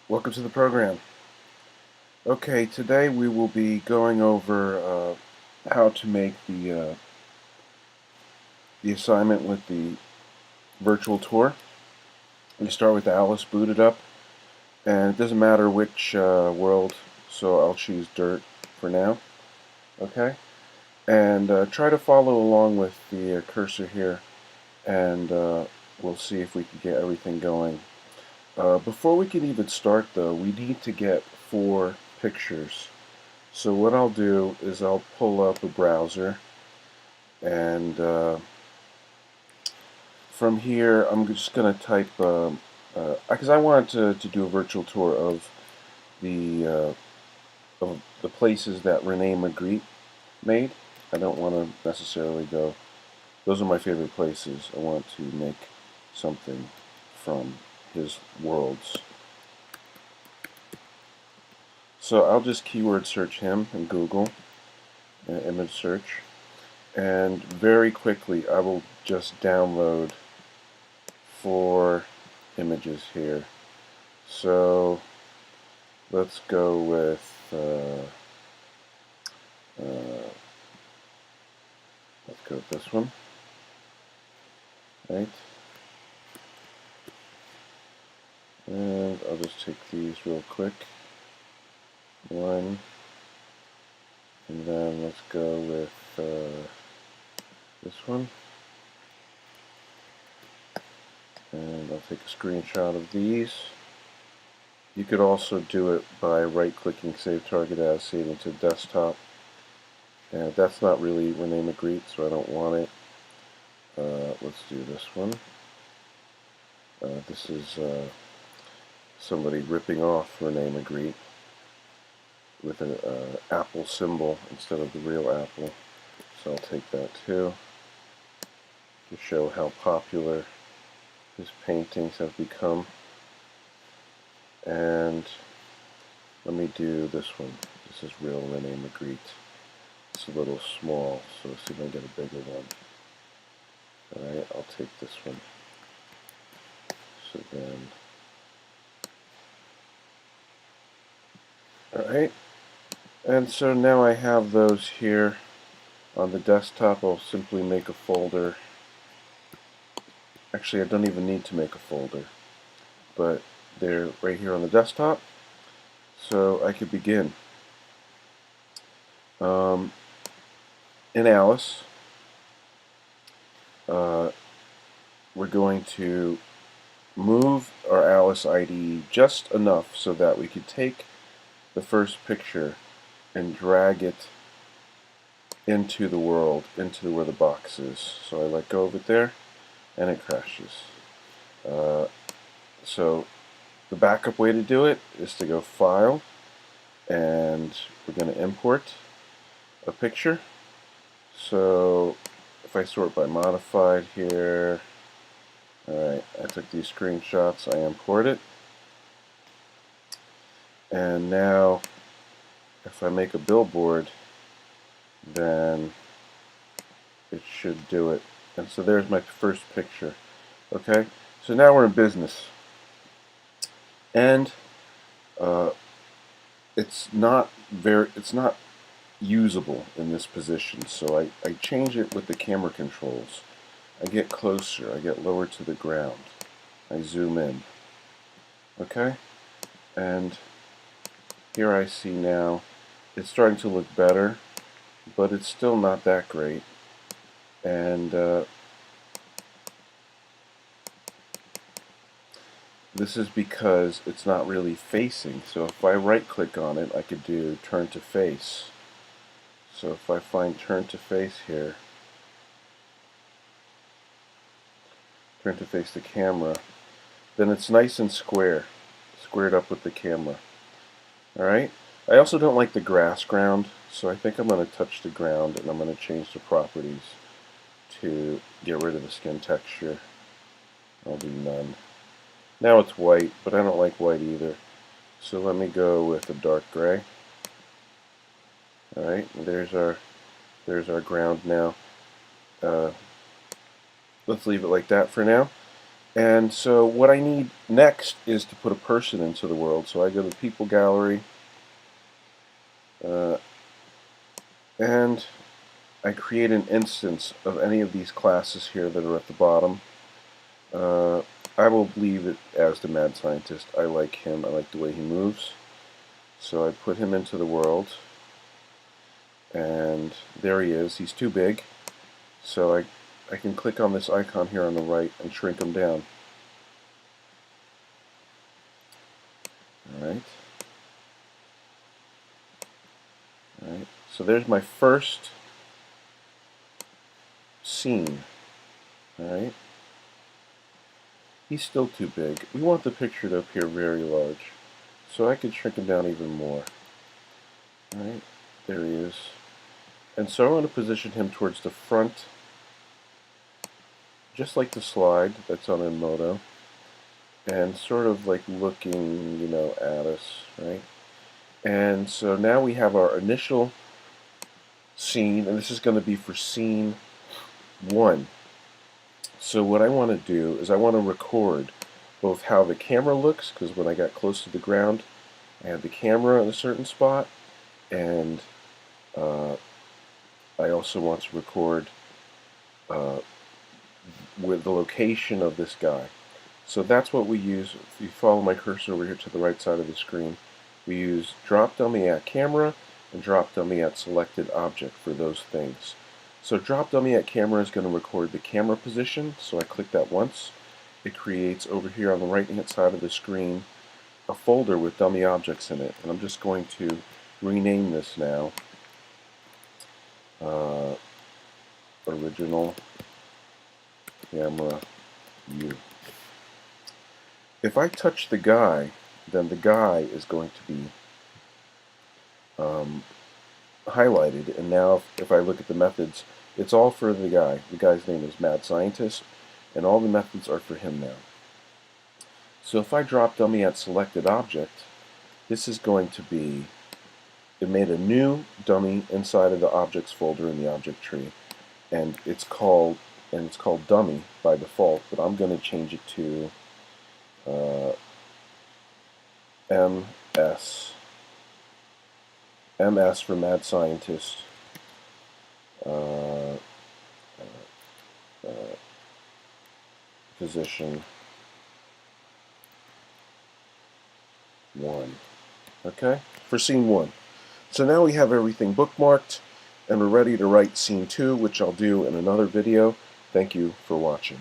Welcome to the program. Okay, today we will be going over how to make the assignment with the virtual tour. We start with Alice booted up, and it doesn't matter which world, so I'll choose Dirt for now. Okay, and try to follow along with the cursor here, and we'll see if we can get everything going. Before we can even start, though, we need to get 4 pictures. So what I'll do is I'll pull up a browser, and from here I'm just going to type, because I wanted to do a virtual tour of the places that Rene Magritte made. I don't want to necessarily go, those are my favorite places. I want to make something from his worlds. So I'll just keyword search him in Google, image search. And very quickly I will just download 4 images here. So let's go with this one, right? And I'll just take these real quick. One, and then let's go with this one. And I'll take a screenshot of these. You could also do it by right-clicking Save Target As, saving to desktop. And that's not really Rene Magritte, so I don't want it. Let's do this one. This is somebody ripping off Rene Magritte with an apple symbol instead of the real apple. So I'll take that too, to show how popular his paintings have become. And let me do this one. This is real Rene Magritte. It's a little small, so let's see if I can get a bigger one. Alright, I'll take this one. So then, alright, and so now I have those here on the desktop. I'll simply make a folder. Actually, I don't even need to make a folder, but they're right here on the desktop, so I could begin. In Alice, we're going to move our Alice ID just enough so that we could take the first picture and drag it into the world, into where the box is. So I let go of it there, and it crashes. So the backup way to do it is to go File, and we're going to import a picture. So if I sort by modified here, alright, I took these screenshots, I import it, and now if I make a billboard, then it should do it. And so there's my first picture. Okay, so now we're in business, and it's not usable in this position, so I change it with the camera controls. I get closer, I get lower to the ground, I zoom in. Okay, and here I see now it's starting to look better, but it's still not that great. And this is because it's not really facing. So if I right click on it, I could do turn to face. So if I find turn to face here, turn to face the camera, then it's nice and squared up with the camera. Alright? I also don't like the grass ground, so I think I'm going to touch the ground, and I'm going to change the properties to get rid of the skin texture. I'll do none. Now it's white, but I don't like white either. So let me go with a dark gray. Alright, there's our ground now. Let's leave it like that for now. And so what I need next is to put a person into the world. So I go to the People Gallery, and I create an instance of any of these classes here that are at the bottom. I will leave it as the Mad Scientist. I like him. I like the way he moves. So I put him into the world, and there he is. He's too big, so I can click on this icon here on the right and shrink him down. Alright. Alright. So there's my first scene. Alright. He's still too big. We want the picture to appear very large. So I could shrink him down even more. Alright. There he is. And so I want to position him towards the front, just like the slide that's on Moto, and sort of like looking, at us, right? And so now we have our initial scene, and this is going to be for scene 1. So what I want to do is I want to record both how the camera looks, because when I got close to the ground, I had the camera in a certain spot, and I also want to record with the location of this guy. So that's what we use. If you follow my cursor over here to the right side of the screen, we use drop dummy at camera and drop dummy at selected object for those things. So drop dummy at camera is going to record the camera position, so I click that once. It creates over here on the right hand side of the screen a folder with dummy objects in it, and I'm just going to rename this now. Original camera view. If I touch the guy, then the guy is going to be highlighted, and now if I look at the methods, it's all for the guy. The guy's name is Mad Scientist, and all the methods are for him now. So if I drop dummy at selected object, this is going to be, it made a new dummy inside of the objects folder in the object tree, and it's called dummy by default, but I'm going to change it to MS for Mad Scientist, position 1. Okay, for scene 1. So now we have everything bookmarked, and we're ready to write scene 2, which I'll do in another video. Thank you for watching.